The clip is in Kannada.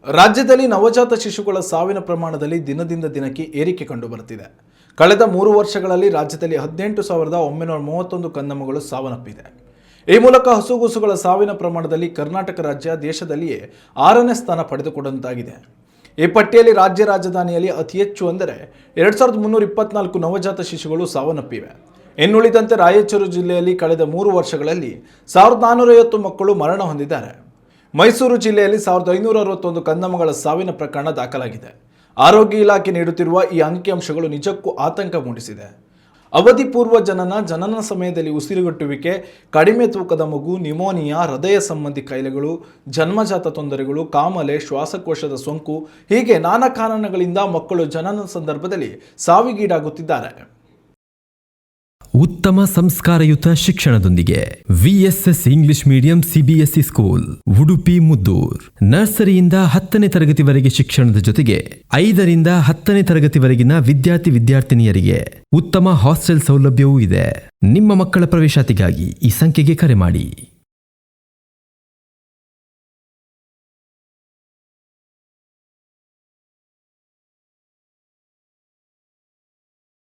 ರಾಜ್ಯದಲ್ಲಿ ನವಜಾತ ಶಿಶುಗಳ ಸಾವಿನ ಪ್ರಮಾಣದಲ್ಲಿ ದಿನದಿಂದ ದಿನಕ್ಕೆ ಏರಿಕೆ ಕಂಡುಬರುತ್ತಿದೆ. ಕಳೆದ 3 ವರ್ಷಗಳಲ್ಲಿ ರಾಜ್ಯದಲ್ಲಿ 18,931 ಕಂದಮ್ಮಗಳು ಸಾವನ್ನಪ್ಪಿದೆ. ಈ ಮೂಲಕ ಹಸುಗೂಸುಗಳ ಸಾವಿನ ಪ್ರಮಾಣದಲ್ಲಿ ಕರ್ನಾಟಕ ರಾಜ್ಯ ದೇಶದಲ್ಲಿಯೇ 6ನೇ ಸ್ಥಾನ ಪಡೆದುಕೊಂಡಂತಾಗಿದೆ. ಈ ಪಟ್ಟಿಯಲ್ಲಿ ರಾಜ್ಯ ರಾಜಧಾನಿಯಲ್ಲಿ ಅತಿ ಹೆಚ್ಚು ಅಂದರೆ 2324 ನವಜಾತ ಶಿಶುಗಳು ಸಾವನ್ನಪ್ಪಿವೆ. ಇನ್ನುಳಿದಂತೆ ರಾಯಚೂರು ಜಿಲ್ಲೆಯಲ್ಲಿ ಕಳೆದ 3 ವರ್ಷಗಳಲ್ಲಿ 1450 ಮಕ್ಕಳು ಮರಣ ಹೊಂದಿದ್ದಾರೆ. ಮೈಸೂರು ಜಿಲ್ಲೆಯಲ್ಲಿ 1561 ಕಂದಮ್ಮಗಳ ಸಾವಿನ ಪ್ರಕರಣ ದಾಖಲಾಗಿದೆ. ಆರೋಗ್ಯ ಇಲಾಖೆ ನೀಡುತ್ತಿರುವ ಈ ಅಂಕಿಅಂಶಗಳು ನಿಜಕ್ಕೂ ಆತಂಕ ಮೂಡಿಸಿದೆ. ಅವಧಿ ಪೂರ್ವ ಜನನ ಸಮಯದಲ್ಲಿ ಉಸಿರುಗಟ್ಟುವಿಕೆ, ಕಡಿಮೆ ತೂಕದ ಮಗು, ನ್ಯುಮೋನಿಯಾ, ಹೃದಯ ಸಂಬಂಧಿ ಕಾಯಿಲೆಗಳು, ಜನ್ಮಜಾತ ತೊಂದರೆಗಳು, ಕಾಮಲೆ, ಶ್ವಾಸಕೋಶದ ಸೋಂಕು ಹೀಗೆ ನಾನಾ ಕಾರಣಗಳಿಂದ ಮಕ್ಕಳು ಜನನ ಸಂದರ್ಭದಲ್ಲಿ ಸಾವಿಗೀಡಾಗುತ್ತಿದ್ದಾರೆ. ಉತ್ತಮ ಸಂಸ್ಕಾರಯುತ ಶಿಕ್ಷಣದೊಂದಿಗೆ VSS English medium CBSE school Udupi Muddur. ನರ್ಸರಿಯಿಂದ 10ನೇ ತರಗತಿವರೆಗೆ ಶಿಕ್ಷಣದ ಜೊತೆಗೆ 5ರಿಂದ 10ನೇ ತರಗತಿವರೆಗಿನ ವಿದ್ಯಾರ್ಥಿನಿಯರಿಗೆ ಉತ್ತಮ ಹಾಸ್ಟೆಲ್ ಸೌಲಭ್ಯವೂ ಇದೆ. ನಿಮ್ಮ ಮಕ್ಕಳ ಪ್ರವೇಶಾತಿಗಾಗಿ ಈ ಸಂಖ್ಯೆಗೆ ಕರೆ ಮಾಡಿ.